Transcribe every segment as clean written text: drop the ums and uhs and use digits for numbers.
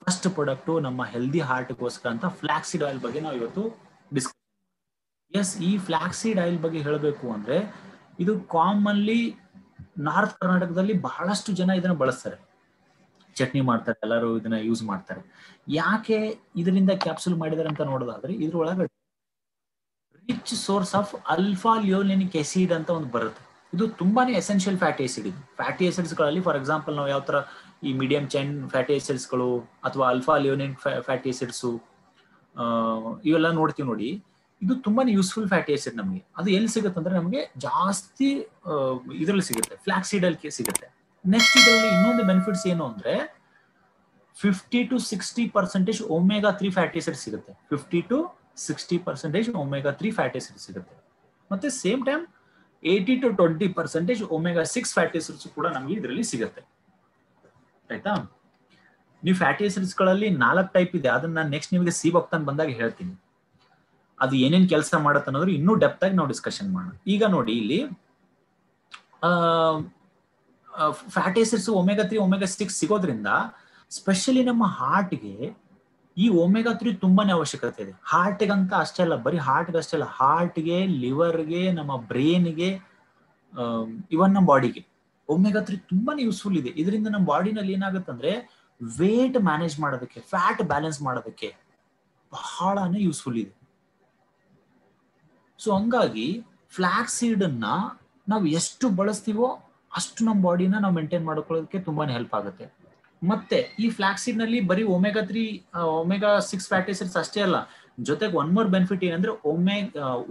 First product ನಮ್ಮ healthy ಹಾರ್ಟ್ಗೋಸ್ಕರ ಅಂತ flaxseed oil ಬಗ್ಗೆ ನಾವು ಇವತ್ತು ಡಿಸ್ಕಸ್. ಎಸ್, ಈ ಫ್ಲಾಕ್ಸೀಡ್ ಆಯಿಲ್ ಬಗ್ಗೆ ಹೇಳಬೇಕು ಅಂದ್ರೆ ಇದು ಕಾಮನ್ಲಿ ನಾರ್ತ್ ಕರ್ನಾಟಕದಲ್ಲಿ ಬಹಳಷ್ಟು ಜನ ಇದನ್ನ ಬಳಸ್ತಾರೆ, ಚಟ್ನಿ ಮಾಡ್ತಾರೆ, ಎಲ್ಲರೂ ಇದನ್ನ ಯೂಸ್ ಮಾಡ್ತಾರೆ. ಯಾಕೆ ಇದರಿಂದ ಕ್ಯಾಪ್ಸೂಲ್ ಮಾಡಿದಾರೆ ಅಂತ ನೋಡೋದಾದ್ರೆ ಇದ್ರೊಳಗಡೆ rich source of alpha linolenic acid ಅಂತ ಒಂದು ಬರುತ್ತೆ. ಇದು ತುಂಬಾನೇ ಎಸೆನ್ಷಿಯಲ್ ಫ್ಯಾಟಿ ಆಸಿಡ್. ಇದು ಫ್ಯಾಟಿ ಆಸಿಡ್ಸ್ ಗಳಲ್ಲಿ ಫಾರ್ ಎಕ್ಸಾಂಪಲ್ ನಾವು ಯಾವ ತರ ಈ ಮೀಡಿಯಂ ಚೈನ್ ಫ್ಯಾಟಿ ಆಸಿಡ್ಸ್ ಗಳು ಅಥವಾ ಅಲ್ಫಾ ಲಿಯೋನಿಕ್ ಫ್ಯಾಟಿ ಆಸಿಡ್ಸ್ ಇವೆಲ್ಲ ನೋಡ್ತೀವಿ ನೋಡಿ. ಇದು ತುಂಬಾನೇ ಯೂಸ್ಫುಲ್ ಫ್ಯಾಟಿ ಆಸಿಡ್. ನಮಗೆ ಅದು ಎಲ್ಲಿ ಸಿಗುತ್ತೆ ಅಂದ್ರೆ ನಮಗೆ ಜಾಸ್ತಿ ಇದರಲ್ಲಿ ಸಿಗುತ್ತೆ, ಫ್ಲಾಕ್ಸೀಡ್ ಅಲ್ಲಿ ಸಿಗುತ್ತೆ. ನೆಕ್ಸ್ಟ್ ಇದರಲ್ಲಿ ಇನ್ನೊಂದು ಬೆನಿಫಿಟ್ಸ್ ಏನು ಅಂದ್ರೆ 50-60% ಒಮೆಗಾ 3 ಫ್ಯಾಟಿ ಆಸಿಡ್ ಸಿಗುತ್ತೆ. 50-60% ಒಮೆಗಾ 3 ಫ್ಯಾಟಿ ಆಸಿಡ್ ಸಿಗುತ್ತೆ. ಮತ್ತೆ same time 80-20% omega 6 fatty acids ಕೂಡ ನಮಗೆ ಇದರಲ್ಲಿ ಸಿಗುತ್ತೆ. ಆಯ್ತಾ? ನೀವು ಫ್ಯಾಟಿ ಆಸಿಡ್ಸ್ ಗಳಲ್ಲಿ 4 ಟೈಪ್ ಇದೆ. ಅದನ್ನ ನಾನು ನೆಕ್ಸ್ಟ್ ನಿಮಗೆ ಸಿಬಾಕ್ತಾನ್ ಬಂದಾಗ ಹೇಳ್ತೀನಿ. ಅದು ಏನೇನ್ ಕೆಲಸ ಮಾಡುತ್ತೆ ಅನ್ನೋದ್ರ ಇನ್ನೂ ಡೆಪ್ತ್ ಆಗಿ ನಾವು ಡಿಸ್ಕಷನ್ ಮಾಡೋಣ. ಈಗ ನೋಡಿ, ಇಲ್ಲಿ ಫ್ಯಾಟಿ ಆಸಿಡ್ಸ್ ಒಮೆಗಾ 3 ಒಮೆಗಾ 6 ಸಿಗೋದ್ರಿಂದ ಸ್ಪೆಷಲಿ ನಮ್ಮ ಹಾರ್ಟ್ಗೆ ಈ ಒಮೆಗಾ 3 ತುಂಬಾನೇ ಅವಶ್ಯಕತೆ ಇದೆ. ಹಾರ್ಟ್ಗೆ ಅಂತ ಅಷ್ಟೇ ಅಲ್ಲ, ಬರೀ ಹಾರ್ಟ್ಗೆ ಅಷ್ಟೇ ಅಲ್ಲ, ಹಾರ್ಟ್ಗೆ, ಲಿವರ್ಗೆ, ನಮ್ಮ ಬ್ರೈನ್ಗೆ, ಇವನ್ ನಮ್ಮ ಬಾಡಿಗೆ ಒಮೆಗಾ 3 ತುಂಬಾನೇ ಯೂಸ್ಫುಲ್ ಇದೆ. ಇದರಿಂದ ನಮ್ಮ ಬಾಡಿನಲ್ಲಿ ಏನಾಗುತ್ತೆ ಅಂದ್ರೆ ವೇಟ್ ಮ್ಯಾನೇಜ್ ಮಾಡೋದಕ್ಕೆ, ಫ್ಯಾಟ್ ಬ್ಯಾಲೆನ್ಸ್ ಮಾಡೋದಕ್ಕೆ ಬಹಳನೇ ಯೂಸ್ಫುಲ್ ಇದೆ. ಸೊ ಹಂಗಾಗಿ ಫ್ಲಾಕ್ಸ್ ಸೀಡ್ ಅನ್ನ ನಾವು ಎಷ್ಟು ಬಳಸ್ತೀವೋ ಅಷ್ಟು ನಮ್ಮ ಬಾಡಿನ ನಾವು ಮೇಂಟೈನ್ ಮಾಡ್ಕೊಳ್ಳೋದಕ್ಕೆ ತುಂಬಾನೇ ಹೆಲ್ಪ್ ಆಗುತ್ತೆ. ಮತ್ತೆ ಈ ಫ್ಲಾಕ್ಸ್ ಸೀಡ್ ನಲ್ಲಿ ಬರೀ ಒಮೆಗಾ 3 ಒಮೆಗಾ 6 ಫ್ಯಾಟಿ ಆಸಿಡ್ಸ್ ಅಷ್ಟೇ ಅಲ್ಲ, ಜೊತೆಗೆ ಒನ್ ಮೋರ್ ಬೆನಿಫಿಟ್ ಏನಂದ್ರೆ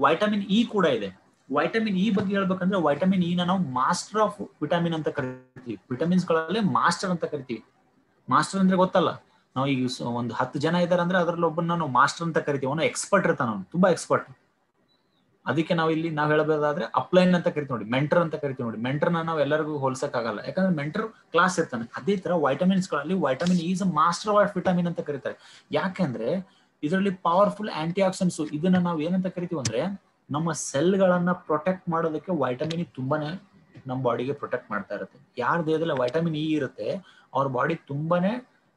ವೈಟಮಿನ್ ಇ ಕೂಡ ಇದೆ. ವೈಟಮಿನ್ ಇ ಬಗ್ಗೆ ಹೇಳ್ಬೇಕಂದ್ರೆ ವೈಟಮಿನ್ ಇ ನಾವು ಮಾಸ್ಟರ್ ಆಫ್ ವಿಟಮಿನ್ ಅಂತ ಕರಿತೀವಿ. ವಿಟಮಿನ್ಸ್ ಗಳಲ್ಲಿ ಮಾಸ್ಟರ್ ಅಂತ ಕರಿತೀವಿ. ಮಾಸ್ಟರ್ ಅಂದ್ರೆ ಗೊತ್ತಲ್ಲ, ನಾವು ಈಗ ಒಂದು 10 ಜನ ಇದಾರೆ ಅಂದ್ರೆ ಅದ್ರಲ್ಲಿ ಒಬ್ಬನ ನಾವು ಮಾಸ್ಟರ್ ಅಂತ ಕರಿತೀವಿ. ಅವನು ಎಕ್ಸ್ಪರ್ಟ್ ಇರ್ತಾನ, ಅವನು ತುಂಬಾ ಎಕ್ಸ್ಪರ್ಟ್. ಅದಕ್ಕೆ ನಾವು ಇಲ್ಲಿ ನಾವು ಹೇಳಬೇಕಾದ್ರೆ ಅಪ್ಲೈನ್ ಅಂತ ಕರಿತೀವಿ ನೋಡಿ, ಮೆಂಟರ್ ಅಂತ ಕರಿತೀವಿ ನೋಡಿ. ಮೆಂಟರ್ನ ನಾವು ಎಲ್ಲರಿಗೂ ಹೋಲ್ಸಕ್ ಆಗಲ್ಲ, ಯಾಕಂದ್ರೆ ಮೆಂಟರ್ ಕ್ಲಾಸ್ ಇರ್ತಾನೆ. ಅದೇ ತರ ವೈಟಮಿನ್ಸ್ ಗಳಲ್ಲಿ vitamin is master of vitamin ಅಂತ ಕರೀತಾರೆ. ಯಾಕೆಂದ್ರೆ ಇದರಲ್ಲಿ ಪವರ್ಫುಲ್ ಆಂಟಿ ಆಕ್ಸಿಡೆಂಟ್ಸ್. ಇದನ್ನ ನಾವು ಏನಂತ ಕರಿತೀವಿ ಅಂದ್ರೆ ನಮ್ಮ ಸೆಲ್ ಗಳನ್ನ ಪ್ರೊಟೆಕ್ಟ್ ಮಾಡೋದಕ್ಕೆ ವೈಟಮಿನ್ ಇ ತುಂಬಾನೇ ನಮ್ಮ ಬಾಡಿಗೆ ಪ್ರೊಟೆಕ್ಟ್ ಮಾಡ್ತಾ ಇರುತ್ತೆ. ಯಾರ ದೇಹದಲ್ಲಿ ವೈಟಮಿನ್ ಇ ಇರುತ್ತೆ ಅವ್ರ ಬಾಡಿ ತುಂಬಾನೇ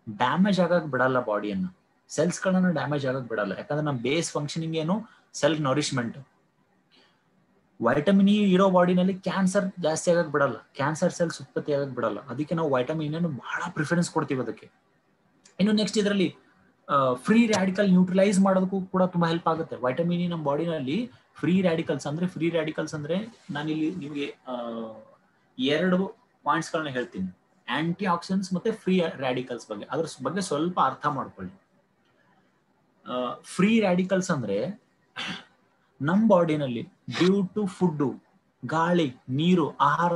ಡ್ಯಾಮೇಜ್ ಆಗಕ್ ಬಿಡಲ್ಲ, ಬಾಡಿಯನ್ನ, ಸೆಲ್ಸ್ ಗಳನ್ನ ಡ್ಯಾಮೇಜ್ ಆಗಕ್ ಬಿಡಲ್ಲ. ಯಾಕಂದ್ರೆ ನಮ್ಮ ಬೇಸ್ ಫಂಕ್ಷನಿಂಗ್ ಏನು, ಸೆಲ್ಫ್ ನರಿಶ್ಮೆಂಟ್. ವೈಟಮಿನ್ ಇ ಇರೋ ಬಾಡಿನಲ್ಲಿ ಕ್ಯಾನ್ಸರ್ ಜಾಸ್ತಿ ಆಗಕ್ ಬಿಡಲ್ಲ, ಕ್ಯಾನ್ಸರ್ ಸೆಲ್ಸ್ ಉತ್ಪತ್ತಿ ಆಗಕ್ ಬಿಡಲ್ಲ. ಅದಕ್ಕೆ ನಾವು ವೈಟಮಿನ್ ಅನ್ನು ಬಹಳ ಪ್ರಿಫರೆನ್ಸ್ ಕೊಡ್ತೀವಿ ಅದಕ್ಕೆ. ಇನ್ನು ನೆಕ್ಸ್ಟ್ ಇದರಲ್ಲಿ ಫ್ರೀ ರ್ಯಾಡಿಕಲ್ ನ್ಯೂಟ್ರಲೈಸ್ ಮಾಡೋದಕ್ಕೂ ಕೂಡ ತುಂಬಾ ಹೆಲ್ಪ್ ಆಗುತ್ತೆ. ವೈಟಮಿನ್ ಇ ನಮ್ಮ ಬಾಡಿನಲ್ಲಿ ಫ್ರೀ ರ್ಯಾಡಿಕಲ್ಸ್ ಅಂದ್ರೆ ನಾನಿಲ್ಲಿ ನಿಮಗೆ 2 ಪಾಯಿಂಟ್ಸ್ ಗಳನ್ನ ಹೇಳ್ತೀನಿ, ಆಂಟಿ ಆಕ್ಸಿಡೆಂಟ್ಸ್ ಮತ್ತೆ ಫ್ರೀ ರ್ಯಾಡಿಕಲ್ಸ್ ಬಗ್ಗೆ. ಅದ್ರ ಬಗ್ಗೆ ಸ್ವಲ್ಪ ಅರ್ಥ ಮಾಡ್ಕೊಳ್ಳಿ. ಫ್ರೀ ರ್ಯಾಡಿಕಲ್ಸ್ ಅಂದ್ರೆ ನಮ್ಮ ಬಾಡಿನಲ್ಲಿ ಡ್ಯೂ ಟು ಫುಡ್, ಗಾಳಿ, ನೀರು, ಆಹಾರ,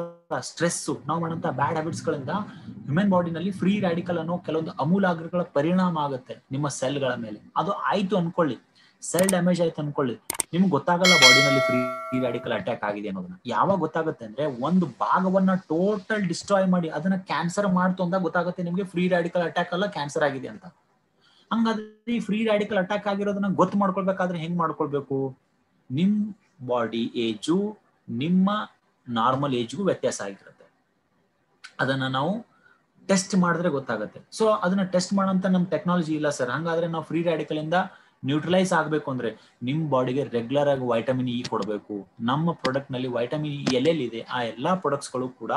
ಸ್ಟ್ರೆಸ್, ನಾವು ಮಾಡಂತ ಬ್ಯಾಡ್ ಹ್ಯಾಬಿಟ್ಸ್ ಗಳಿಂದ ಹ್ಯೂಮನ್ ಬಾಡಿನಲ್ಲಿ ಫ್ರೀ ರ್ಯಾಡಿಕಲ್ ಅನ್ನೋ ಕೆಲವೊಂದು ಅಮೂಲಾಗ್ರಗಳ ಪರಿಣಾಮ ಆಗುತ್ತೆ ನಿಮ್ಮ ಸೆಲ್ಗಳ ಮೇಲೆ. ಅದು ಆಯ್ತು ಅನ್ಕೊಳ್ಳಿ, ಸೆಲ್ ಡ್ಯಾಮೇಜ್ ಆಯ್ತು ಅನ್ಕೊಳ್ಳಿ, ನಿಮ್ಗೆ ಗೊತ್ತಾಗಲ್ಲ ಬಾಡಿನಲ್ಲಿ ಫ್ರೀ ರ್ಯಾಡಿಕಲ್ ಅಟ್ಯಾಕ್ ಆಗಿದೆ ಅನ್ನೋದನ್ನ. ಯಾವಾಗ ಗೊತ್ತಾಗುತ್ತೆ ಅಂದ್ರೆ ಒಂದು ಭಾಗವನ್ನ ಟೋಟಲ್ ಡಿಸ್ಟ್ರಾಯ್ ಮಾಡಿ ಅದನ್ನ ಕ್ಯಾನ್ಸರ್ ಮಾಡ್ತು ಅಂದಾಗ ಗೊತ್ತಾಗುತ್ತೆ ನಿಮ್ಗೆ ಫ್ರೀ ರ್ಯಾಡಿಕಲ್ ಅಟ್ಯಾಕ್ ಅಲ್ಲ, ಕ್ಯಾನ್ಸರ್ ಆಗಿದೆ ಅಂತ. ಹಂಗಾದ್ರೆ ಈ ಫ್ರೀ ರ್ಯಾಡಿಕಲ್ ಅಟ್ಯಾಕ್ ಆಗಿರೋದನ್ನ ಗೊತ್ತು ಮಾಡ್ಕೊಳ್ಬೇಕಾದ್ರೆ ಹೆಂಗ್ ಮಾಡ್ಕೊಳ್ಬೇಕು? ನಿಮ್ ಬಾಡಿ ಏಜು ನಿಮ್ಮ ನಾರ್ಮಲ್ ಏಜ್ಗೂ ವ್ಯತ್ಯಾಸ ಆಗಿರುತ್ತೆ. ಅದನ್ನ ನಾವು ಟೆಸ್ಟ್ ಮಾಡಿದ್ರೆ ಗೊತ್ತಾಗುತ್ತೆ. ಸೊ ಅದನ್ನ ಟೆಸ್ಟ್ ಮಾಡೋಂತ ನಮ್ ಟೆಕ್ನಾಲಜಿ ಇಲ್ಲ ಸರ್. ಹಂಗಾದ್ರೆ ನಾವು ಫ್ರೀ ರ್ಯಾಡಿಕಲ್ ಇಂದ ನ್ಯೂಟ್ರಲೈಸ್ ಆಗ್ಬೇಕು ಅಂದ್ರೆ ನಿಮ್ ಬಾಡಿಗೆ ರೆಗ್ಯುಲರ್ ಆಗಿ ವೈಟಮಿನ್ ಇ ಕೊಡಬೇಕು. ನಮ್ಮ ಪ್ರಾಡಕ್ಟ್ ನಲ್ಲಿ ವೈಟಮಿನ್ ಇ ಎಲ್ಲೆಲ್ಲಿದೆ ಆ ಎಲ್ಲಾ ಪ್ರಾಡಕ್ಟ್ಸ್ ಗಳು ಕೂಡ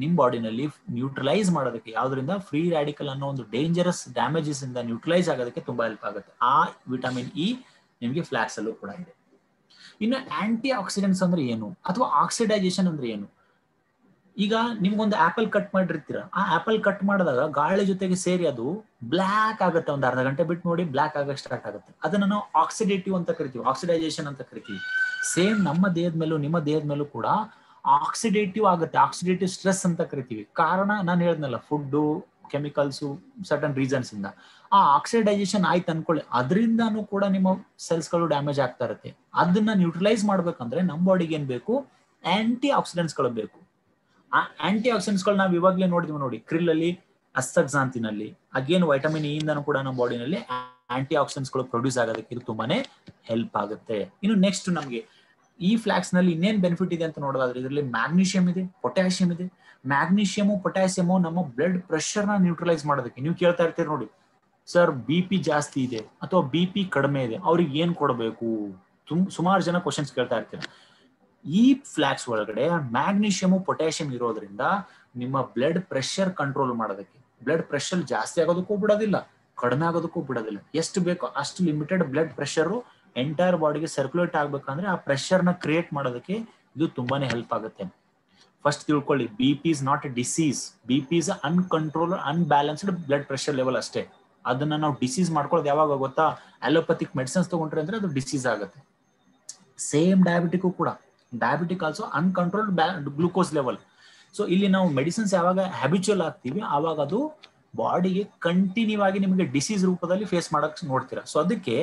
ನಿಮ್ ಬಾಡಿನಲ್ಲಿ ನ್ಯೂಟ್ರಲೈಸ್ ಮಾಡೋದಕ್ಕೆ, ಯಾವ್ದ್ರಿಂದ ಫ್ರೀ ರ್ಯಾಡಿಕಲ್ ಅನ್ನೋ ಒಂದು ಡೇಂಜರಸ್ ಡ್ಯಾಮೇಜಸ್ ಇಂದ ನ್ಯೂಟ್ರಲೈಸ್ ಆಗೋದಕ್ಕೆ ತುಂಬಾ ಹೆಲ್ಪ್ ಆಗುತ್ತೆ. ಆ ವಿಟಮಿನ್ ಇ ನಿಮ್ಗೆ ಫ್ಲಾಕ್ಸ್ ಅಲ್ಲೂ ಕೂಡ ಇದೆ. ಇನ್ನು ಆಂಟಿ ಆಕ್ಸಿಡೆಂಟ್ಸ್ ಅಂದ್ರೆ ಏನು ಅಥವಾ ಆಕ್ಸಿಡೈಸೇಷನ್ ಅಂದ್ರೆ ಏನು? ಈಗ ನಿಮ್ಗೊಂದು ಆಪಲ್ ಕಟ್ ಮಾಡಿರ್ತೀರ, ಆ ಆಪಲ್ ಕಟ್ ಮಾಡಿದಾಗ ಗಾಳಿ ಜೊತೆಗೆ ಸೇರಿ ಅದು ಬ್ಲಾಕ್ ಆಗುತ್ತೆ. ಒಂದು ಅರ್ಧ ಗಂಟೆ ಬಿಟ್ಟು ನೋಡಿ ಬ್ಲಾಕ್ ಆಗಕ್ಕೆ ಸ್ಟಾರ್ಟ್ ಆಗುತ್ತೆ. ಅದನ್ನ ನಾವು ಆಕ್ಸಿಡೇಟಿವ್ ಅಂತ ಕರಿತೀವಿ, ಆಕ್ಸಿಡೈಸೇಷನ್ ಅಂತ ಕರಿತೀವಿ. ಸೇಮ್ ನಮ್ಮ ದೇಹದ ಮೇಲೂ ನಿಮ್ಮ ದೇಹದ ಮೇಲೂ ಕೂಡ ಆಕ್ಸಿಡೇಟಿವ್ ಆಗುತ್ತೆ, ಆಕ್ಸಿಡೇಟಿವ್ ಸ್ಟ್ರೆಸ್ ಅಂತ ಕರಿತೀವಿ. ಕಾರಣ ನಾನು ಹೇಳಿದ್ನಲ್ಲ, ಫುಡ್, ಕೆಮಿಕಲ್ಸು, ಸರ್ಟನ್ ರೀಸನ್ಸ್ ಇಂದ. ಆ ಆಕ್ಸಿಡೈಸೇಷನ್ ಆಯ್ತು ಅನ್ಕೊಳ್ಳಿ, ಅದರಿಂದಾನು ಕೂಡ ನಿಮ್ಮ ಸೆಲ್ಸ್ ಗಳು ಡ್ಯಾಮೇಜ್ ಆಗ್ತಾ ಇರುತ್ತೆ. ಅದನ್ನ ನ್ಯೂಟ್ರಲೈಸ್ ಮಾಡ್ಬೇಕಂದ್ರೆ ನಮ್ಮ ಬಾಡಿಗೆ ಏನ್ ಬೇಕು? ಆಂಟಿ ಆಕ್ಸಿಡೆಂಟ್ಸ್ ಗಳು ಬೇಕು. ಆ ಆಂಟಿ ಆಕ್ಸಿಡೆಂಟ್ಸ್ ಗಳು ನಾವು ಇವಾಗಲೇ ನೋಡಿದ್ವಿ ನೋಡಿ, ಕ್ರಿಲ್ ಅಲ್ಲಿ, ಅಸ್ತಕ್ಸಾಂತಿನಲ್ಲಿ. ಅಗೇನ್ ವೈಟಮಿನ್ ಇ ಇಂದನೂ ಕೂಡ ನಮ್ಮ ಬಾಡಿನಲ್ಲಿ ಆಂಟಿ ಆಕ್ಸಿಡೆಂಟ್ಸ್ ಗಳು ಪ್ರೊಡ್ಯೂಸ್ ಆಗೋದಕ್ಕೆ ಇದು ತುಂಬಾನೇ ಹೆಲ್ಪ್ ಆಗುತ್ತೆ. ಇನ್ನು ನೆಕ್ಸ್ಟ್ ನಮಗೆ ಈ ಫ್ಲಾಕ್ಸ್ ನಲ್ಲಿ ಇನ್ನೇನ್ ಬೆನಿಫಿಟ್ ಇದೆ ಅಂತ ನೋಡೋದಾದ್ರೆ ಇದರಲ್ಲಿ ಮ್ಯಾಗ್ನೀಷಿಯಂ ಇದೆ, ಪೊಟ್ಯಾಷಿಯಂ ಇದೆ. ಮ್ಯಾಗ್ನೀಷಿಯಮು, ಪೊಟ್ಯಾಷಿಯಮು ನಮ್ಮ ಬ್ಲಡ್ ಪ್ರೆಷರ್ ನ ನ್ಯೂಟ್ರಲೈಸ್ ಮಾಡೋದಕ್ಕೆ. ನೀವು ಕೇಳ್ತಾ ಇರ್ತೀರಿ ನೋಡಿ, ಸರ್ BP ಜಾಸ್ತಿ ಇದೆ ಅಥವಾ BP ಕಡಿಮೆ ಇದೆ, ಅವ್ರಿಗೆ ಏನ್ ಕೊಡಬೇಕು? ಸುಮಾರು ಜನ ಕ್ವಶನ್ಸ್ ಕೇಳ್ತಾ ಇರ್ತೀರ. ಈ ಫ್ಲಾಕ್ಸ್ ಒಳಗಡೆ ಮ್ಯಾಗ್ನೀಷಿಯಮ್ ಪೊಟ್ಯಾಷಿಯಂ ಇರೋದ್ರಿಂದ ನಿಮ್ಮ ಬ್ಲಡ್ ಪ್ರೆಷರ್ ಕಂಟ್ರೋಲ್ ಮಾಡೋದಕ್ಕೆ, ಬ್ಲಡ್ ಪ್ರೆಷರ್ ಜಾಸ್ತಿ ಆಗೋದಕ್ಕೂ ಬಿಡೋದಿಲ್ಲ, ಕಡಿಮೆ ಆಗೋದಕ್ಕೂ ಬಿಡೋದಿಲ್ಲ. ಎಷ್ಟು ಬೇಕೋ ಅಷ್ಟು ಲಿಮಿಟೆಡ್ ಬ್ಲಡ್ ಪ್ರೆಷರ್ ಎಂಟೈರ್ ಬಾಡಿಗೆ ಸರ್ಕ್ಯುಲೇಟ್ ಆಗ್ಬೇಕಂದ್ರೆ ಆ ಪ್ರೆಷರ್ ನ ಕ್ರಿಯೇಟ್ ಮಾಡೋದಕ್ಕೆ ಇದು ತುಂಬಾನೇ ಹೆಲ್ಪ್ ಆಗುತ್ತೆ. ಫಸ್ಟ್ ತಿಳ್ಕೊಳ್ಳಿ, BP is not A disease. BP is uncontrol unbalanced blood pressure level ಅಷ್ಟೇ. ಅದನ್ನ ನಾವು ಡಿಸೀಸ್ ಮಾಡ್ಕೊಳ್ಳೋದು ಯಾವಾಗ ಗೊತ್ತಾ? ಅಲೋಪತಿಕ್ ಮೆಡಿಸಿನ್ಸ್ ತಗೊಂಡ್ರೆ ಅಂದ್ರೆ ಅದು ಡಿಸೀಸ್ ಆಗುತ್ತೆ. ಸೇಮ್ ಡಯಾಬಿಟಿಕ್ ಕೂಡ, diabetic also uncontrolled glucose level. So ಇಲ್ಲಿ ನಾವು ಮೆಡಿಸಿನ್ಸ್ ಯಾವಾಗ ಹ್ಯಾಬಿಚುವಲ್ ಆಗ್ತೀವಿ ಆವಾಗ ಅದು ಬಾಡಿಗೆ ಕಂಟಿನ್ಯೂ ಆಗಿ ನಿಮಗೆ ಡಿಸೀಸ್ ರೂಪದಲ್ಲಿ ಫೇಸ್ ಮಾಡಕ್ ನೋಡ್ತೀರಾ. ಸೊ ಅದಕ್ಕೆ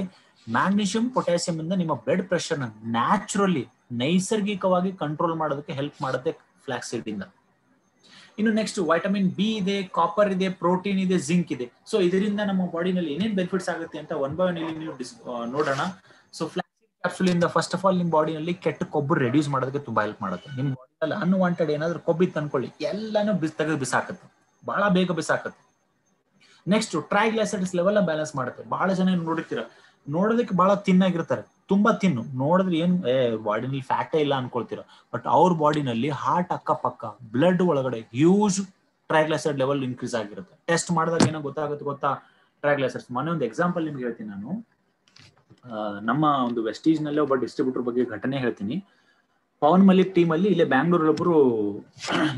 ಮ್ಯಾಗ್ನೀಷಿಯಂ ಪೊಟ್ಯಾಸಿಯಂ ಇಂದ ನಿಮ್ಮ ಬ್ಲಡ್ ಪ್ರೆಷರ್ ನ ನ್ಯಾಚುರಲಿ ನೈಸರ್ಗಿಕವಾಗಿ ಕಂಟ್ರೋಲ್ ಮಾಡೋದಕ್ಕೆ ಹೆಲ್ಪ್ ಮಾಡುತ್ತೆ ಫ್ಲಾಕ್ಸ್ ಸೀಡ್ ಇಂದ. ಇನ್ನು ನೆಕ್ಸ್ಟ್ ವೈಟಮಿನ್ B ಇದೆ, ಕಾಪರ್ ಇದೆ, ಪ್ರೋಟೀನ್ ಇದೆ, ಜಿಂಕ್ ಇದೆ. ಸೊ ಇದರಿಂದ ನಮ್ಮ ಬಾಡಿನಲ್ಲಿ ಏನೇನ್ ಬೆನಿಫಿಟ್ಸ್ ಆಗುತ್ತೆ ಅಂತ ಒನ್ ಬೈ ಒನ್ ಇಲ್ಲಿ ನೀವು ನೋಡೋಣ. ಸೊ ಫ್ಲಾಕ್ಸ್ ಸೀಡ್ ಕ್ಯಾಪ್ಸೂಲ್ ಇಂದ ಫಸ್ಟ್ ಆಫ್ ಆಲ್ ನಿಮ್ಮ ಬಾಡಿನಲ್ಲಿ ಕೆಟ್ಟ ಕೊಬ್ಬು ರೆಡ್ಯೂಸ್ ಮಾಡೋದಕ್ಕೆ ತುಂಬಾ ಹೆಲ್ಪ್ ಮಾಡುತ್ತೆ. ನಿಮ್ಮ ಬಾಡಿನಲ್ಲಿ ಅನ್ವಾಂಟೆಡ್ ಏನಾದ್ರು ಕೊಬ್ಬಿತ್ತು ಅನ್ಕೊಳ್ಳಿ, ಎಲ್ಲಾನು ತೆಗೆದು ಬಿಸಾಕತ್ತೆ, ಬಹಳ ಬೇಗ ಬಿಸಾಕತ್ತೆ. ನೆಕ್ಸ್ಟ್ ಟ್ರೈಗ್ಲೈಸರೈಡ್ಸ್ ಲೆವೆಲ್ ಬ್ಯಾಲೆನ್ಸ್ ಮಾಡುತ್ತೆ. ಬಹಳ ಜನ ನೋಡಿರ್ತೀರ, ನೋಡೋದಕ್ಕೆ ಬಹಳ ತಿನ್ನಾಗಿರ್ತಾರೆ, ತುಂಬಾ ತಿನ್ನು, ನೋಡಿದ್ರೆ ಏನ್ ಬಾಡಿನಲ್ಲಿ ಫ್ಯಾಟೇ ಇಲ್ಲ ಅನ್ಕೊಳ್ತೀರ. ಬಟ್ ಅವ್ರ ಬಾಡಿನಲ್ಲಿ ಹಾರ್ಟ್ ಅಕ್ಕಪಕ್ಕ ಬ್ಲಡ್ ಒಳಗಡೆ ಹ್ಯೂಜ್ ಟ್ರೈಗ್ಲೈಸರೈಡ್ ಲೆವೆಲ್ ಇನ್ಕ್ರೀಸ್ ಆಗಿರುತ್ತೆ. ಟೆಸ್ಟ್ ಮಾಡಿದಾಗ ಏನೋ ಗೊತ್ತಾಗುತ್ತೆ ಗೊತ್ತಾ ಟ್ರೈಗ್ಲೈಸರೈಡ್ಸ್. ಮೊನ್ನೆ ಒಂದು ಎಕ್ಸಾಂಪಲ್ ನಿಮ್ಗೆ ಹೇಳ್ತೀನಿ ನಾನು. ನಮ್ಮ ಒಂದು ವೆಸ್ಟೀಜ್ ನಲ್ಲಿ ಒಬ್ಬ ಡಿಸ್ಟ್ರಿಬ್ಯೂಟರ್ ಬಗ್ಗೆ ಘಟನೆ ಹೇಳ್ತೀನಿ. ಪವನ್ ಮಲಿಕ್ ಟೀಮ್ ಅಲ್ಲಿ ಇಲ್ಲೇ ಬ್ಯಾಂಗ್ಳೂರ್ ಒಬ್ರು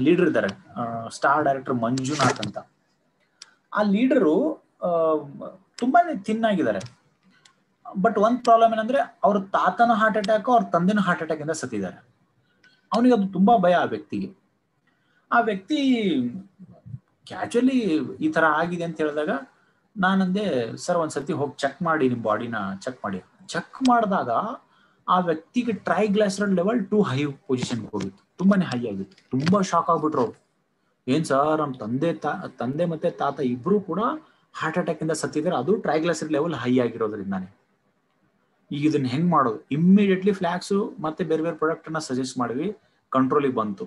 ಲೀಡರ್ ಇದ್ದಾರೆ, ಸ್ಟಾರ್ ಡೈರೆಕ್ಟರ್ ಮಂಜುನಾಥ್ ಅಂತ. ಆ ಲೀಡರು ತುಂಬಾನೇ ತಿನ್ನಾಗಿದ್ದಾರೆ. ಬಟ್ ಒಂದ್ ಪ್ರಾಬ್ಲಮ್ ಏನಂದ್ರೆ ಅವ್ರ ತಾತನ ಹಾರ್ಟ್ ಅಟ್ಯಾಕ್, ಅವ್ರ ತಂದೆನ ಹಾರ್ಟ್ ಅಟ್ಯಾಕ್ ಇಂದ ಸತ್ತಿದ್ದಾರೆ. ಅವನಿಗೆ ಅದು ತುಂಬಾ ಭಯ ಆ ವ್ಯಕ್ತಿಗೆ. ಆ ವ್ಯಕ್ತಿ ಕ್ಯಾಜುವಲಿ ಈ ತರ ಆಗಿದೆ ಅಂತ ಹೇಳಿದಾಗ ನಾನಂದೆ, ಸರ್ ಒಂದ್ಸತಿ ಹೋಗಿ ಚೆಕ್ ಮಾಡಿ, ನಿಮ್ ಬಾಡಿನ ಚೆಕ್ ಮಾಡಿ. ಚೆಕ್ ಮಾಡಿದಾಗ ಆ ವ್ಯಕ್ತಿಗೆ ಟ್ರೈಗ್ಲೈಸರೈಡ್ ಲೆವೆಲ್ 2 ಹೈ ಪೊಸಿಷನ್ ಹೋಗಿತ್ತು, ತುಂಬಾನೇ ಹೈ ಆಗಿತ್ತು. ತುಂಬಾ ಶಾಕ್ ಆಗ್ಬಿಟ್ರು ಅವ್ರು. ಏನ್ ಸರ್, ನಮ್ ತಂದೆ ಮತ್ತೆ ತಾತ ಇಬ್ರು ಕೂಡ ಹಾರ್ಟ್ ಅಟ್ಯಾಕ್ ಇಂದ ಸತ್ತಿದ್ದಾರೆ, ಅದು ಟ್ರೈಗ್ಲೈಸರೈಡ್ ಲೆವೆಲ್ ಹೈ ಆಗಿರೋದ್ರಿಂದಾನೆ. ಈಗ ಇದನ್ನ ಹೆಂಗ್ ಮಾಡೋದು? ಇಮ್ಮಿಡಿಯೇಟ್ಲಿ ಫ್ಲಾಕ್ಸ್ ಮತ್ತೆ ಬೇರೆ ಬೇರೆ ಪ್ರಾಡಕ್ಟ್ ಅನ್ನ ಸಜೆಸ್ಟ್ ಮಾಡಿದ್ವಿ, ಕಂಟ್ರೋಲಿಗೆ ಬಂತು.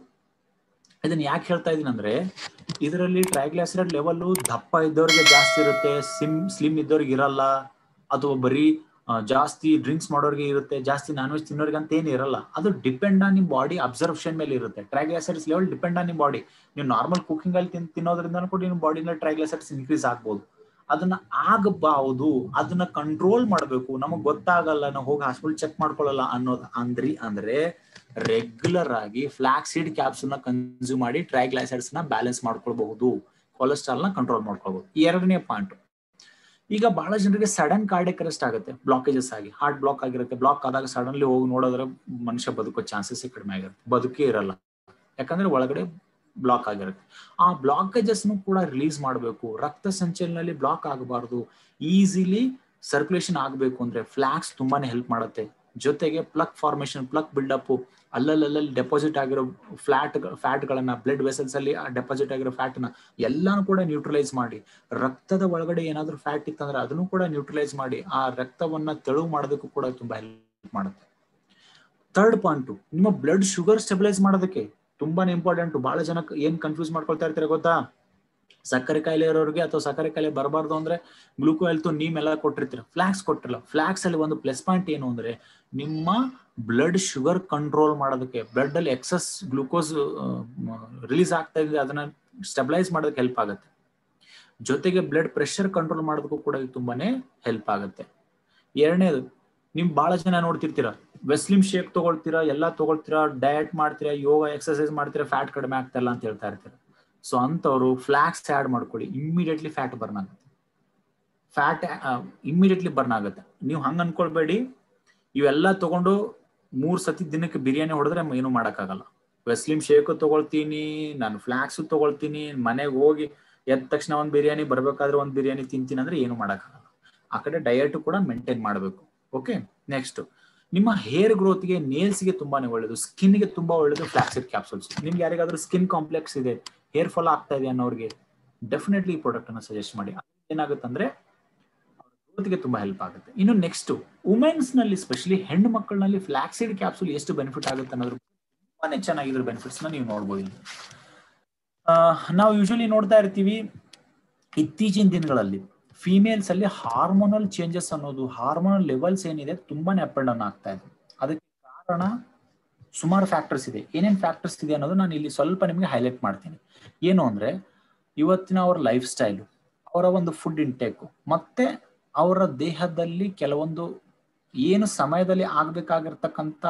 ಇದನ್ನ ಯಾಕೆ ಹೇಳ್ತಾ ಇದೀನಿ ಅಂದ್ರೆ, ಇದರಲ್ಲಿ ಟ್ರೈಗ್ಲೈಸರೈಡ್ ಲೆವೆಲ್ ದಪ್ಪ ಇದ್ದವ್ರಿಗೆ ಜಾಸ್ತಿ ಇರುತ್ತೆ, ಸ್ಲಿಮ್ ಇದ್ದವ್ರಿಗೆ ಇರಲ್ಲ, ಅಥವಾ ಬರೀ ಜಾಸ್ತಿ ಡ್ರಿಂಕ್ಸ್ ಮಾಡೋರಿಗೆ ಇರುತ್ತೆ, ಜಾಸ್ತಿ ನಾನ್ ವೆಜ್ ತಿನ್ನೋರಿಗೆ ಅಂತ ಏನು ಇರಲ್ಲ. ಅದು ಡಿಪೆಂಡ್ ಆನ್ ನಿಮ್ ಬಾಡಿ ಅಬ್ಸರ್ಪ್ಷನ್ ಮೇಲೆ ಇರುತ್ತೆ. ಟ್ರೈಗ್ಲೈಸರೈಡ್ಸ್ ಲೆವೆಲ್ ಡಿಪೆಂಡ್ ಆನ್ ನಿಮ್ ಬಾಡಿ. ನೀವು ನಾರ್ಮಲ್ ಕುಕಿಂಗ್ ಅಲ್ಲಿ ತಿನ್ನೋದ್ರಿಂದ ಕೂಡ ನಿಮ್ಮ ಬಾಡಿನಲ್ಲಿ ಟ್ರೈಗ್ಲೈಸರೈಡ್ಸ್ ಇನ್ಕ್ರೀಸ್ ಆಗ್ಬೋದು. ಅದನ್ನ ಆಗಬಹುದು, ಅದನ್ನ ಕಂಟ್ರೋಲ್ ಮಾಡ್ಬೇಕು. ನಮಗ್ ಗೊತ್ತಾಗಲ್ಲ, ನಾವು ಹೋಗಿ ಹಾಸ್ಪಿಟಲ್ ಚೆಕ್ ಮಾಡ್ಕೊಳ್ಳಲ್ಲ ಅನ್ನೋದು ಅಂದ್ರೆ ರೆಗ್ಯುಲರ್ ಆಗಿ ಫ್ಲಾಕ್ಸ್ ಸೀಡ್ ಕ್ಯಾಪ್ಸೂಲ್ ನ ಕನ್ಸ್ಯೂಮ್ ಮಾಡಿ ಟ್ರೈಗ್ಲೈಸರೈಡ್ಸ್ ನ ಬ್ಯಾಲೆನ್ಸ್ ಮಾಡ್ಕೊಳ್ಬಹುದು, ಕೊಲೆಸ್ಟ್ರಾಲ್ ನ ಕಂಟ್ರೋಲ್ ಮಾಡ್ಕೊಳ್ಬಹುದು. ಎರಡನೇ ಪಾಯಿಂಟ್, ಈಗ ಬಹಳ ಜನರಿಗೆ ಸಡನ್ ಕಾರ್ಡಿಯಕ್ ಅರೆಸ್ಟ್ ಆಗುತ್ತೆ, ಬ್ಲಾಕೇಜಸ್ ಆಗಿ ಹಾರ್ಟ್ ಬ್ಲಾಕ್ ಆಗಿರುತ್ತೆ. ಬ್ಲಾಕ್ ಆದಾಗ ಸಡನ್ಲಿ ಹೋಗಿ ನೋಡಿದ್ರೆ ಮನುಷ್ಯ ಬದುಕೋ ಚಾನ್ಸಸ್ ಕಡಿಮೆ ಆಗಿರುತ್ತೆ, ಬದುಕೇ ಇರಲ್ಲ, ಯಾಕಂದ್ರೆ ಒಳಗಡೆ ಬ್ಲಾಕ್ ಆಗಿರುತ್ತೆ. ಆ ಬ್ಲಾಕೇಜಸ್ ಕೂಡ ರಿಲೀಸ್ ಮಾಡಬೇಕು. ರಕ್ತ ಸಂಚಲನಲ್ಲಿ ಬ್ಲಾಕ್ ಆಗಬಾರ್ದು, ಈಸಿಲಿ ಸರ್ಕ್ಯುಲೇಷನ್ ಆಗಬೇಕು ಅಂದ್ರೆ ಫ್ಲಾಕ್ಸ್ ತುಂಬಾನೇ ಹೆಲ್ಪ್ ಮಾಡುತ್ತೆ. ಜೊತೆಗೆ ಪ್ಲಕ್ ಫಾರ್ಮೇಶನ್, ಪ್ಲಕ್ ಬಿಲ್ಡಪ್, ಅಲ್ಲಲ್ಲಿ ಡೆಪಾಸಿಟ್ ಆಗಿರೋ ಫ್ಯಾಟ್ ಗಳನ್ನ, ಬ್ಲಡ್ ವೆಸಲ್ಸ್ ಅಲ್ಲಿ ಡೆಪಾಸಿಟ್ ಆಗಿರೋ ಫ್ಯಾಟ್ ನ ಎಲ್ಲಾನು ಕೂಡ ನ್ಯೂಟ್ರಲೈಸ್ ಮಾಡಿ, ರಕ್ತದ ಒಳಗಡೆ ಏನಾದ್ರೂ ಫ್ಯಾಟ್ ಇತ್ತಂದ್ರೆ ಅದನ್ನು ಕೂಡ ನ್ಯೂಟ್ರಲೈಸ್ ಮಾಡಿ ಆ ರಕ್ತವನ್ನ ತೆಳುವು ಮಾಡೋದಕ್ಕೂ ಕೂಡ ತುಂಬಾ ಹೆಲ್ಪ್ ಮಾಡುತ್ತೆ. ಥರ್ಡ್ ಪಾಯಿಂಟ್, ನಿಮ್ಮ ಬ್ಲಡ್ ಶುಗರ್ ಸ್ಟೆಬಿಲೈಸ್ ಮಾಡೋದಕ್ಕೆ ತುಂಬಾನೇ ಇಂಪಾರ್ಟೆಂಟ್. ಬಹಳ ಜನ ಏನ್ ಕನ್ಫ್ಯೂಸ್ ಮಾಡ್ಕೊಳ್ತಾ ಇರ್ತಾರೆ ಗೊತ್ತಾ? ಸಕ್ಕರೆ ಕಾಯಿಲೆ ಇರೋರಿಗೆ ಅಥವಾ ಸಕ್ಕರೆ ಕಾಯಿಲೆ ಬರಬಾರ್ದು ಅಂದ್ರೆ ಗ್ಲೂಕೋ ಹೆಲ್ತ್ ನೀಮ್ ಎಲ್ಲ ಕೊಟ್ಟಿರ್ತೀರ, ಫ್ಲಾಕ್ಸ್ ಕೊಟ್ಟಿರಲ್ಲ. ಫ್ಲಾಕ್ಸ್ ಅಲ್ಲಿ ಒಂದು ಪ್ಲಸ್ ಪಾಯಿಂಟ್ ಏನು ಅಂದ್ರೆ ನಿಮ್ಮ ಬ್ಲಡ್ ಶುಗರ್ ಕಂಟ್ರೋಲ್ ಮಾಡೋದಕ್ಕೆ, ಬ್ಲಡ್ ಅಲ್ಲಿ ಎಕ್ಸಸ್ ಗ್ಲೂಕೋಸ್ ರಿಲೀಸ್ ಆಗ್ತಾ ಇದೆ, ಅದನ್ನ ಸ್ಟೆಬಿಲೈಸ್ ಮಾಡೋದಕ್ಕೆ ಹೆಲ್ಪ್ ಆಗುತ್ತೆ. ಜೊತೆಗೆ ಬ್ಲಡ್ ಪ್ರೆಷರ್ ಕಂಟ್ರೋಲ್ ಮಾಡೋದಕ್ಕೂ ಕೂಡ ತುಂಬಾನೇ ಹೆಲ್ಪ್ ಆಗುತ್ತೆ. ಎರಡನೇದು, ನಿಮ್ ಬಹಳ ಜನ ನೋಡ್ತಿರ್ತೀರಾ, ವೆಸ್ಲಿಮ್ ಶೇಕ್ ತಗೊಳ್ತೀರಾ, ಎಲ್ಲಾ ತಗೊಳ್ತೀರಾ, ಡಯಟ್ ಮಾಡ್ತೀರಾ, ಯೋಗ ಎಕ್ಸರ್ಸೈಸ್ ಮಾಡ್ತೀರಾ, ಫ್ಯಾಟ್ ಕಡಿಮೆ ಆಗ್ತಾ ಇಲ್ಲ ಅಂತ ಹೇಳ್ತಾ ಇರ್ತೀರಾ. ಸೊ ಅಂತವ್ರು ಫ್ಲಾಕ್ಸ್ ಆಡ್ ಮಾಡ್ಕೊಳ್ಳಿ, ಇಮ್ಮಿಡಿಯೇಟ್ಲಿ ಫ್ಯಾಟ್ ಬರ್ನ್ ಆಗುತ್ತೆ. ಫ್ಯಾಟ್ ಇಮ್ಮಿಡಿಯೇಟ್ಲಿ ಬರ್ನ್ ಆಗುತ್ತೆ. ನೀವು ಹಂಗ ಅನ್ಕೊಳ್ಬೇಡಿ, ಇವೆಲ್ಲ ತಗೊಂಡು 3 ಸತಿ ದಿನಕ್ಕೆ ಬಿರಿಯಾನಿ ಹೊಡೆದ್ರೆ ಏನು ಮಾಡಕ್ಕಾಗಲ್ಲ. ವೆಸ್ಲಿಮ್ ಶೇಕ್ ತಗೊಳ್ತೀನಿ, ನಾನು ಫ್ಲಾಕ್ಸ್ ತಗೊಳ್ತೀನಿ, ಮನೆಗೆ ಹೋಗಿ ಎದ್ದ ತಕ್ಷಣ ಒಂದ್ ಬಿರಿಯಾನಿ, ಬರ್ಬೇಕಾದ್ರೆ ಒಂದ್ ಬಿರಿಯಾನಿ ತಿಂತೀನಿ ಅಂದ್ರೆ ಏನು ಮಾಡಕ್ಕಾಗಲ್ಲ. ಆ ಕಡೆ ಡಯಟ್ ಕೂಡ ಮೇಂಟೈನ್ ಮಾಡಬೇಕು. ಓಕೆ, ನೆಕ್ಸ್ಟ್, ನಿಮ್ಮ ಹೇರ್ ಗ್ರೋತ್ಗೆ, ನೇಲ್ಸ್ಗೆ ತುಂಬಾನೇ ಒಳ್ಳೇದು, ಸ್ಕಿನ್ಗೆ ತುಂಬಾ ಒಳ್ಳೇದು ಫ್ಲಾಕ್ಸ್ ಸೀಡ್ ಕ್ಯಾಪ್ಸೂಲ್ಸ್. ನಿಮ್ಗೆ ಯಾರಿಗಾದ್ರೂ ಸ್ಕಿನ್ ಕಾಂಪ್ಲೆಕ್ಸ್ ಇದೆ, ಹೇರ್ ಫಾಲ್ ಆಗ್ತಾ ಇದೆ ಅನ್ನೋರಿಗೆ ಡೆಫಿನೆಟ್ಲಿ ಈ ಪ್ರಾಡಕ್ಟ್ ಅನ್ನ ಸಜೆಸ್ಟ್ ಮಾಡಿ. ಏನಾಗುತ್ತೆ ಅಂದ್ರೆ ಗ್ರೋತ್ಗೆ ತುಂಬಾ ಹೆಲ್ಪ್ ಆಗುತ್ತೆ. ಇನ್ನು ನೆಕ್ಸ್ಟ್, ವುಮೆನ್ಸ್ ನಲ್ಲಿ ಸ್ಪೆಷಲಿ ಹೆಣ್ಣು ಮಕ್ಕಳಲ್ಲಿ ಫ್ಲಾಕ್ಸ್ ಸೀಡ್ ಕ್ಯಾಪ್ಸೂಲ್ ಎಷ್ಟು ಬೆನಿಫಿಟ್ ಆಗುತ್ತೆ ಅನ್ನೋದ್ರ ತುಂಬಾನೇ ಚೆನ್ನಾಗಿರೋ ಬೆನಿಫಿಟ್ಸ್ ನ ನೀವು ನೋಡ್ಬೋದು. ನಾವು ಯೂಶಲಿ ನೋಡ್ತಾ ಇರ್ತೀವಿ, ಇತ್ತೀಚಿನ ದಿನಗಳಲ್ಲಿ ಫಿಮೇಲ್ಸ್ ಅಲ್ಲಿ ಹಾರ್ಮೋನಲ್ ಚೇಂಜಸ್ ಅನ್ನೋದು, ಹಾರ್ಮೋನಲ್ ಲೆವೆಲ್ಸ್ ಏನಿದೆ ತುಂಬಾನೇ ಅಪ್ ಅಂಡ್ ಡೌನ್ ಆಗ್ತಾ ಇದೆ. ಅದಕ್ಕೆ ಕಾರಣ ಸುಮಾರು ಫ್ಯಾಕ್ಟರ್ಸ್ ಇದೆ. ಏನೇನ್ ಫ್ಯಾಕ್ಟರ್ಸ್ ಇದೆ ಅನ್ನೋದು ನಾನು ಇಲ್ಲಿ ಸ್ವಲ್ಪ ನಿಮಗೆ ಹೈಲೈಟ್ ಮಾಡ್ತೀನಿ. ಏನು ಅಂದ್ರೆ ಇವತ್ತಿನ ಅವರ ಲೈಫ್ ಸ್ಟೈಲು, ಅವರ ಒಂದು ಫುಡ್ ಇಂಟೇಕು, ಮತ್ತೆ ಅವರ ದೇಹದಲ್ಲಿ ಕೆಲವೊಂದು ಏನು ಸಮಯದಲ್ಲಿ ಆಗ್ಬೇಕಾಗಿರ್ತಕ್ಕಂಥ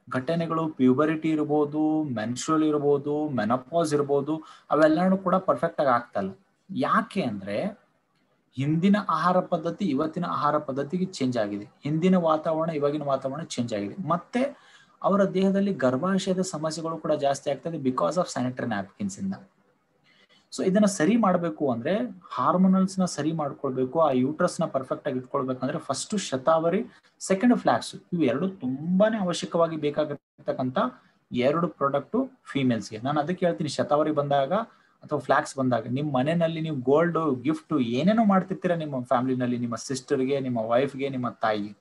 ಘಟನೆಗಳು, ಪ್ಯೂಬರಿಟಿ ಇರ್ಬೋದು, ಮೆನ್ಸ್ಟ್ರುಯಲ್ ಇರ್ಬೋದು, ಮೆನೋಪಾಸ್ ಇರ್ಬೋದು, ಅವೆಲ್ಲನೂ ಕೂಡ ಪರ್ಫೆಕ್ಟ್ ಆಗಿ ಆಗ್ತಾ ಇಲ್ಲ. ಯಾಕೆ ಅಂದ್ರೆ ಹಿಂದಿನ ಆಹಾರ ಪದ್ಧತಿ ಇವತ್ತಿನ ಆಹಾರ ಪದ್ಧತಿಗೆ ಚೇಂಜ್ ಆಗಿದೆ. ಹಿಂದಿನ ವಾತಾವರಣ ಇವಾಗಿನ ವಾತಾವರಣ ಚೇಂಜ್ ಆಗಿದೆ. ಮತ್ತೆ ಅವರ ದೇಹದಲ್ಲಿ ಗರ್ಭಾಶಯದ ಸಮಸ್ಯೆಗಳು ಕೂಡ ಜಾಸ್ತಿ ಆಗ್ತದೆ ಬಿಕಾಸ್ ಆಫ್ ಸ್ಯಾನಿಟರಿ ನ್ಯಾಪ್ಕಿನ್ಸ್ ಇಂದ. ಸೊ ಇದನ್ನ ಸರಿ ಮಾಡಬೇಕು ಅಂದ್ರೆ ಹಾರ್ಮೋನಲ್ಸ್ ನ ಸರಿ ಮಾಡ್ಕೊಳ್ಬೇಕು, ಆ ಯೂಟ್ರಸ್ ನ ಪರ್ಫೆಕ್ಟ್ ಆಗಿ ಇಟ್ಕೊಳ್ಬೇಕಂದ್ರೆ ಫಸ್ಟ್ ಶತಾವರಿ, ಸೆಕೆಂಡ್ ಫ್ಲಾಕ್ಸ್, ಇವು ಎರಡು ತುಂಬಾನೇ ಅವಶ್ಯಕವಾಗಿ ಬೇಕಾಗಿರ್ತಕ್ಕಂಥ ಎರಡು ಪ್ರಾಡಕ್ಟ್ ಫಿಮೇಲ್ಸ್ಗೆ. ನಾನು ಅದಕ್ಕೆ ಹೇಳ್ತೀನಿ, ಶತಾವರಿ ಬಂದಾಗ ಅಥವಾ ಫ್ಲಾಕ್ಸ್ ಬಂದಾಗ ನಿಮ್ಮ ಮನೆಯಲ್ಲಿ ನೀವು ಗೋಲ್ಡ್ ಗಿಫ್ಟ್ ಏನೇನೋ ಮಾಡ್ತಿರ್ತೀರಾ ನಿಮ್ಮ ಫ್ಯಾಮಿಲಿನಲ್ಲಿ, ನಿಮ್ಮ ಸಿಸ್ಟರ್ಗೆ, ನಿಮ್ಮ ವೈಫ್ಗೆ, ನಿಮ್ಮ ತಾಯಿಗೆ,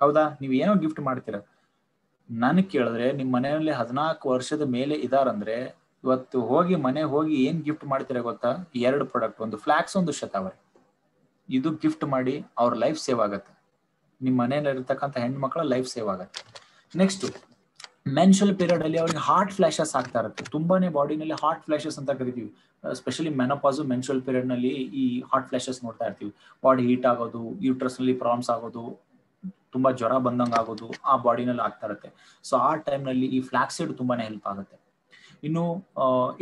ಹೌದಾ? ನೀವು ಏನೋ ಗಿಫ್ಟ್ ಮಾಡ್ತೀರಾ. ನನ್ ಕೇಳಿದ್ರೆ ನಿಮ್ಮ ಮನೆಯಲ್ಲಿ 14 ವರ್ಷದ ಮೇಲೆ ಇದಾರಂದ್ರೆ ಇವತ್ತು ಹೋಗಿ ಏನ್ ಗಿಫ್ಟ್ ಮಾಡ್ತೀರಾ ಗೊತ್ತಾ? ಎರಡು ಪ್ರಾಡಕ್ಟ್, ಒಂದು ಫ್ಲಾಕ್ಸ್, ಒಂದು ಶತಾವರಿ. ಇದು ಗಿಫ್ಟ್ ಮಾಡಿ ಅವ್ರ ಲೈಫ್ ಸೇವ್ ಆಗತ್ತೆ, ನಿಮ್ಮ ಮನೆಯಲ್ಲಿ ಇರತಕ್ಕಂಥ ಹೆಣ್ಮಕ್ಳ ಲೈಫ್ ಸೇವ್ ಆಗತ್ತೆ. ನೆಕ್ಸ್ಟ್, ಮೆನ್ಸ್ಟ್ರುಯಲ್ ಪೀರಿಯಡ್ ಅಲ್ಲಿ ಅವ್ರಿಗೆ ಹಾರ್ಟ್ ಫ್ಲಾಶಸ್ ಆಗ್ತಾ ಇರುತ್ತೆ. ತುಂಬಾನೇ ಬಾಡಿನಲ್ಲಿ ಹಾರ್ಟ್ ಫ್ಲಾಶಸ್ ಅಂತ ಕರಿತೀವಿ. ಸ್ಪೆಷಲಿ ಮೆನೋಪಾಸು, ಮೆನ್ಸ್ಟ್ರುಯಲ್ ಪೀರಿಯಡ್ ನಲ್ಲಿ ಈ ಹಾರ್ಟ್ ಫ್ಲಾಶಸ್ ನೋಡ್ತಾ ಇರ್ತೀವಿ. ಬಾಡಿ ಹೀಟ್ ಆಗೋದು, ಯೂಟ್ರಸ್ ನಲ್ಲಿ ಪ್ರಾಬ್ಲಮ್ಸ್ ಆಗೋದು, ತುಂಬಾ ಜ್ವರ ಬಂದಂಗ ಆಗೋದು ಆ ಬಾಡಿನಲ್ಲಿ ಆಗ್ತಾ ಇರುತ್ತೆ. ಸೊ ಆ ಟೈಮ್ ನಲ್ಲಿ ಈ ಫ್ಲಾಕ್ಸೀಡ್ ತುಂಬಾನೇ ಹೆಲ್ಪ್ ಆಗುತ್ತೆ. ಇನ್ನು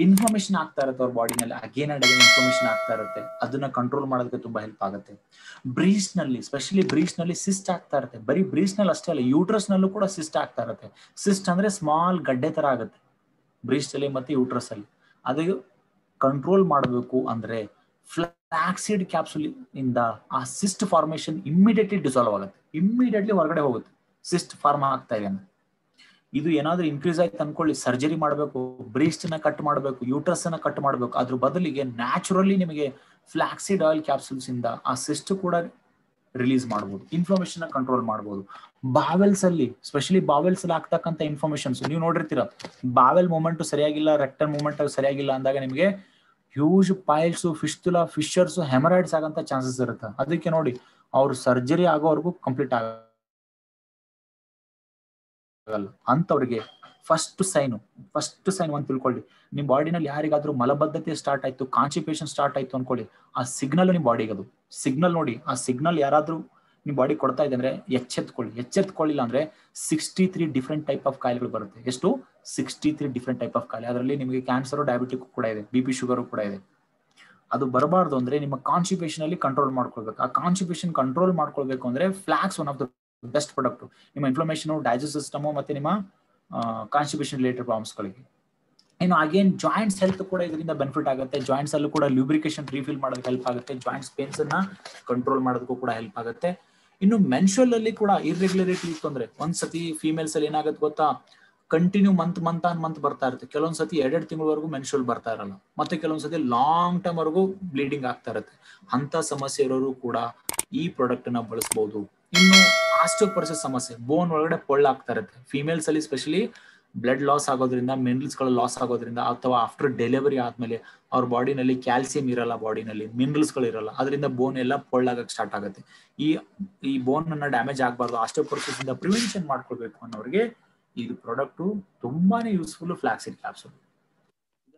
ಇನ್ಫ್ಲಮೇಷನ್ ಆಗ್ತಾ ಇರುತ್ತೆ ಅವ್ರ ಬಾಡಿನಲ್ಲಿ, ಅಗೇನ್ ಅಂಡ್ ಅಗೇನ್ ಇನ್ಫ್ಲಮೇಷನ್ ಆಗ್ತಾ ಇರುತ್ತೆ, ಅದನ್ನ ಕಂಟ್ರೋಲ್ ಮಾಡೋದಕ್ಕೆ ತುಂಬಾ ಹೆಲ್ಪ್ ಆಗುತ್ತೆ. ಬ್ರೀಸ್ಟ್ ನಲ್ಲಿ, ಸ್ಪೆಷಲಿ ಬ್ರೀಸ್ಟ್ ನಲ್ಲಿ ಸಿಸ್ಟ್ ಆಗ್ತಾ ಇರುತ್ತೆ. ಬರೀ ಬ್ರೀಸ್ಟ್ ನಲ್ಲಿ ಅಷ್ಟೇ ಅಲ್ಲ, ಯೂಟ್ರಸ್ ನಲ್ಲೂ ಕೂಡ ಸಿಸ್ಟ್ ಆಗ್ತಾ ಇರುತ್ತೆ. ಸಿಸ್ಟ್ ಅಂದ್ರೆ ಸ್ಮಾಲ್ ಗಡ್ಡೆ ತರ ಆಗುತ್ತೆ ಬ್ರೀಸ್ಟ್ ಅಲ್ಲಿ ಮತ್ತೆ ಯೂಟ್ರಸ್ ಅಲ್ಲಿ. ಅದು ಕಂಟ್ರೋಲ್ ಮಾಡಬೇಕು ಅಂದ್ರೆ ಫ್ಲಾಕ್ಸೀಡ್ ಕ್ಯಾಪ್ಸುಲ್ ಇಂದ ಆ ಸಿಸ್ಟ್ ಫಾರ್ಮೇಶನ್ ಇಮ್ಮಿಡಿಯೇಟ್ಲಿ ಡಿಸಾಲ್ವ್ ಆಗುತ್ತೆ, ಇಮ್ಮಿಡಿಯೇಟ್ಲಿ ಹೊರಗಡೆ ಹೋಗುತ್ತೆ. ಸಿಸ್ಟ್ ಫಾರ್ಮ್ ಆಗ್ತಾ ಇದೆ ಅಂದ್ರೆ ಇದು ಏನಾದ್ರೂ ಇನ್ಕ್ರೀಸ್ ಆಯ್ತು ಅನ್ಕೊಳ್ಳಿ, ಸರ್ಜರಿ ಮಾಡಬೇಕು, ಬ್ರೀಸ್ಟ್ ನ ಕಟ್ ಮಾಡಬೇಕು, ಯೂಟ್ರಸ್ ಅನ್ನ ಕಟ್ ಮಾಡಬೇಕು. ಅದ್ರ ಬದಲಿಗೆ ನ್ಯಾಚುರಲಿ ನಿಮಗೆ ಫ್ಲಾಕ್ಸೀಡ್ ಆಯಿಲ್ ಕ್ಯಾಪ್ಸುಲ್ಸ್ ಇಂದ ಆ ಸಿಸ್ಟ್ ಕೂಡ ರಿಲೀಸ್ ಮಾಡಬಹುದು, ಇನ್ಫ್ಲಮೇಷನ್ ಕಂಟ್ರೋಲ್ ಮಾಡಬಹುದು. ಬಾವೆಲ್ಸ್ ಅಲ್ಲಿ, ಸ್ಪೆಷಲಿ ಬಾವೆಲ್ಸ್ ಅಲ್ಲಿ ಆಗ್ತಕ್ಕಂಥ ಇನ್ಫಾರ್ಮೇಶನ್ಸ್ ನೀವು ನೋಡಿರ್ತೀರ. ಬಾವೆಲ್ ಮೂವ್ಮೆಂಟ್ ಸರಿಯಾಗಿಲ್ಲ, ರೆಕ್ಟಲ್ ಮೂವ್ಮೆಂಟ್ ಸರಿಯಾಗಿಲ್ಲ ಅಂದಾಗ ನಿಮಗೆ huge piles, fistula, fissures, haemorrhoids ಆಗಂತ ಚಾನ್ಸಸ್ ಇರುತ್ತೆ. ಅದಕ್ಕೆ ನೋಡಿ ಅವ್ರು ಸರ್ಜರಿ ಆಗೋವರೆಗೂ ಕಂಪ್ಲೀಟ್ ಆಗಲ್ಲ. ಅಂತವ್ರಿಗೆ ಫಸ್ಟ್ ಸೈನ್ ಒಂದು ತಿಳ್ಕೊಳ್ಳಿ. ನಿಮ್ ಬಾಡಿನಲ್ಲಿ ಯಾರಿಗಾದ್ರೂ ಮಲಬದ್ಧತೆ ಸ್ಟಾರ್ಟ್ ಆಯ್ತು, ಕಾನ್ಸ್ಟಿಪೇಷನ್ ಸ್ಟಾರ್ಟ್ ಆಯ್ತು ಅನ್ಕೊಳ್ಳಿ, ಆ ಸಿಗ್ನಲ್ ನಿಮ್ ಬಾಡಿಗೆ, ಅದು ಸಿಗ್ನಲ್ ನೋಡಿ, ಆ ಸಿಗ್ನಲ್ ಯಾರಾದ್ರೂ ನಿಮ್ ಬಾಡಿ ಕೊಡ್ತಾ ಇದೆ ಅಂದ್ರೆ ಎಚ್ಚೆತ್ಕೊಳ್ಳಿಲ್ಲ ಅಂದ್ರೆ 63 ಡಿಫ್ರೆಂಟ್ ಟೈಪ್ ಆಫ್ ಕಾಯಿಲೆಗಳು ಬರುತ್ತೆ. ಎಷ್ಟು? 63 ಡಿಫ್ರೆಂಟ್ ಟೈಪ್ ಆಫ್ ಕಾಯಿಲೆ. ಅದರಲ್ಲಿ ನಿಮಗೆ ಕ್ಯಾನ್ಸರ್, ಡಯಾಬಿಟಿಕ್ ಕೂಡ ಇದೆ, BP, ಶುಗರ್ ಕೂಡ ಇದೆ. ಅದು ಬರಬಾರ್ದು ಅಂದ್ರೆ ನಿಮ್ಮ ಕಾನ್ಸ್ಟಿಪೇಷನ್ ಅಲ್ಲಿ ಕಂಟ್ರೋಲ್ ಮಾಡ್ಕೊಳ್ಬೇಕು. ಆ ಕಾನ್ಸ್ಟಿಪೇಷನ್ ಕಂಟ್ರೋಲ್ ಮಾಡ್ಕೊಳ್ಬೇಕು ಅಂದ್ರೆ flax one of the best product ನಿಮ್ಮ ಇನ್ಫ್ಲಮೇಷನ್, ಡೈಜೆಸ್ಟ್ ಸಿಸ್ಟಮ್ ಮತ್ತೆ ನಿಮ್ಮ ಕಾನ್ಸ್ಟಿಪೇಷನ್ ರಿಲೇಟೆಡ್ ಪ್ರಾಬ್ಲಮ್ಸ್ ಗಳಿಗೆ. ಇನ್ನು ಅಗೇನ್ ಜಾಯಿಂಟ್ಸ್ ಹೆಲ್ತ್ ಕೂಡ ಇದರಿಂದ ಬೆನಿಫಿಟ್ ಆಗುತ್ತೆ. ಜಾಯಿಂಟ್ಸ್ ಅಲ್ಲೂ ಕೂಡ ಲ್ಯೂಬ್ರಿಕೇಶನ್ ರೀಫಿಲ್ ಮಾಡೋದಕ್ಕೆ ಹೆಲ್ಪ್ ಆಗುತ್ತೆ, ಜಾಯಿಂಟ್ಸ್ ಪೇನ್ಸ್ ಅನ್ನ ಕಂಟ್ರೋಲ್ ಮಾಡೋದಕ್ಕೂ ಕೂಡ ಹೆಲ್ಪ್ ಆಗುತ್ತೆ. ಇನ್ನು ಮೆನ್ಸ್ಟ್ರುಯಲ್ ಅಲ್ಲಿ ಕೂಡ ಇರ್ರೆಗ್ಯುಲರಿಟಿ ಇತ್ತು ಅಂದ್ರೆ, ಒಂದ್ಸತಿ ಫಿಮೇಲ್ಸ್ ಅಲ್ಲಿ ಏನಾಗುತ್ತೆ ಗೊತ್ತಾ, ಕಂಟಿನ್ಯೂ ಮಂತ್ ಬರ್ತಾ ಇರುತ್ತೆ. ಕೆಲವೊಂದ್ಸತಿ 2 ತಿಂಗಳವರೆಗೂ ಮೆನ್ಸ್ಟ್ರುಯಲ್ ಬರ್ತಾ ಇರಲ್ಲ, ಮತ್ತೆ ಕೆಲವೊಂದ್ಸತಿ ಲಾಂಗ್ ಟರ್ಮ್ ವರೆಗೂ ಬ್ಲೀಡಿಂಗ್ ಆಗ್ತಾ ಇರುತ್ತೆ. ಅಂತ ಸಮಸ್ಯೆ ಇರೋರು ಕೂಡ ಈ ಪ್ರಾಡಕ್ಟ್ ನ ಬಳಸಬಹುದು. ಇನ್ನು ಆಸ್ಟಿಯೋಪೊರೋಸಿಸ್ ಸಮಸ್ಯೆ, ಬೋನ್ ಒಳಗಡೆ ಪೊಳ್ಳಾಗ್ತಾ ಇರುತ್ತೆ ಫಿಮೇಲ್ಸ್ ಅಲ್ಲಿ, ಸ್ಪೆಷಲಿ ಬ್ಲಡ್ ಲಾಸ್ ಆಗೋದ್ರಿಂದ, ಮಿನರಲ್ಸ್ ಗಳು ಲಾಸ್ ಆಗೋದ್ರಿಂದ, ಅಥವಾ ಆಫ್ಟರ್ ಡೆಲಿವರಿ ಆದ್ಮೇಲೆ ಅವ್ರ ಬಾಡಿನಲ್ಲಿ ಕ್ಯಾಲ್ಸಿಯಂ ಇರಲ್ಲ, ಬಾಡಿನಲ್ಲಿ ಮಿನರಲ್ಸ್ ಗಳು ಇರಲ್ಲ, ಅದರಿಂದ ಬೋನ್ ಎಲ್ಲ ಪೊಳ್ಳಾಗಕ್ಕೆ ಸ್ಟಾರ್ಟ್ ಆಗುತ್ತೆ. ಈ ಬೋನ್ ಅನ್ನ ಡ್ಯಾಮೇಜ್ ಆಗಬಾರ್ದು, ಆಸ್ಟಿಯೋಪೊರೋಸಿಸ್ ಇಂದ ಪ್ರಿವೆನ್ಷನ್ ಮಾಡ್ಕೊಳ್ಬೇಕು ಅನ್ನೋರಿಗೆ ಇದು ಪ್ರಾಡಕ್ಟ್ ತುಂಬಾನೇ ಯೂಸ್ಫುಲ್. ಫ್ಲಾಕ್ಸೀಡ್ ಕ್ಯಾಪ್ಸೂಲ್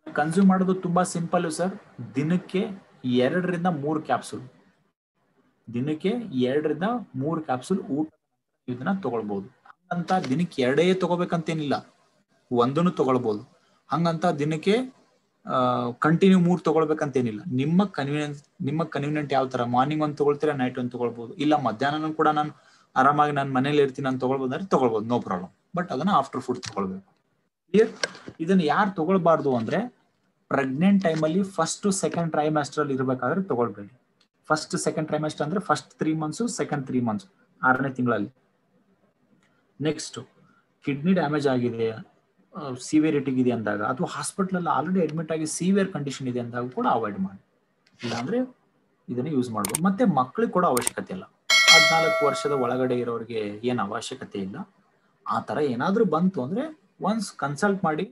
ಕನ್ಸ್ಯೂಮ್ ಮಾಡೋದು ತುಂಬಾ ಸಿಂಪಲ್ ಸರ್. ದಿನಕ್ಕೆ 2 ರಿಂದ 3 ಕ್ಯಾಪ್ಸೂಲ್, ದಿನಕ್ಕೆ 2 ರಿಂದ 3 ಕ್ಯಾಪ್ಸೂಲ್ ಊಟ ಇದನ್ನ ತಗೊಳ್ಬಹುದು. ಹಂಗಂತ ದಿನಕ್ಕೆ 2 ತಗೋಬೇಕಂತೇನಿಲ್ಲ, ಒಂದನ್ನು ತಗೊಳ್ಬಹುದು. ಹಂಗಂತ ದಿನಕ್ಕೆ ಕಂಟಿನ್ಯೂ 3 ತಗೊಳ್ಬೇಕಂತೇನಿಲ್ಲ. ನಿಮ್ಮ ಕನ್ವೀನಿಯಂಟ್ ಯಾವ ತರ, ಮಾರ್ನಿಂಗ್ ಒಂದು ತಗೊಳ್ತೀರಾ, ನೈಟ್ ಒಂದು ತಗೊಳ್ಬಹುದು, ಇಲ್ಲ ಮಧ್ಯಾಹ್ನ ಕೂಡ ನಾನು ಆರಾಮಾಗಿ ನಾನು ಮನೇಲಿ ಇರ್ತೀನಿ ನಾನು ತಗೊಳ್ಬಹುದು ಅಂದ್ರೆ ತಗೊಳ್ಬಹುದು, ನೋ ಪ್ರಾಬ್ಲಮ್. ಬಟ್ ಅದನ್ನ ಆಫ್ಟರ್ ಫುಡ್ ತಗೊಳ್ಬೇಕು. ಇದನ್ನ ಯಾರು ತಗೊಳ್ಬಾರ್ದು ಅಂದ್ರೆ, ಪ್ರೆಗ್ನೆಂಟ್ ಟೈಮಲ್ಲಿ ಫಸ್ಟ್ ಸೆಕೆಂಡ್ ಟ್ರೈಮ್ಯಾಸ್ಟರ್ ಅಲ್ಲಿ ಇರ್ಬೇಕಾದ್ರೆ ತಗೊಳ್ಬೇಡಿ. ಫಸ್ಟ್ ಸೆಕೆಂಡ್ ಟ್ರೈಮ್ಯಾಸ್ಟರ್ ಅಂದ್ರೆ ಫಸ್ಟ್ 3 ಮಂತ್ಸ್, ಸೆಕೆಂಡ್ 3 ಮಂತ್ಸ್, 6ನೇ ತಿಂಗಳಲ್ಲಿ. ನೆಕ್ಸ್ಟ್, ಕಿಡ್ನಿ ಡ್ಯಾಮೇಜ್ ಆಗಿದೆ, ಸಿವಿಯರಿಟಿ ಇದೆ ಅಂದಾಗ, ಅಥವಾ ಹಾಸ್ಪಿಟಲ್ ಅಲ್ಲಿ ಆಲ್ರೆಡಿ ಅಡ್ಮಿಟ್ ಆಗಿ ಸಿವಿಯರ್ ಕಂಡೀಷನ್ ಇದೆ ಅಂದಾಗ ಕೂಡ ಅವಾಯ್ಡ್ ಮಾಡಿ. ಇಲ್ಲಾಂದ್ರೆ ಇದನ್ನ ಯೂಸ್ ಮಾಡ್ಬೋದು. ಮತ್ತೆ ಮಕ್ಕಳಿಗೆ ಕೂಡ ಅವಶ್ಯಕತೆ ಇಲ್ಲ, 14 ವರ್ಷದ ಒಳಗಡೆ ಇರೋರಿಗೆ ಏನು ಅವಶ್ಯಕತೆ ಇಲ್ಲ. ಆ ತರ ಏನಾದ್ರೂ ಬಂತು ಅಂದ್ರೆ ಒನ್ಸ್ ಕನ್ಸಲ್ಟ್ ಮಾಡಿ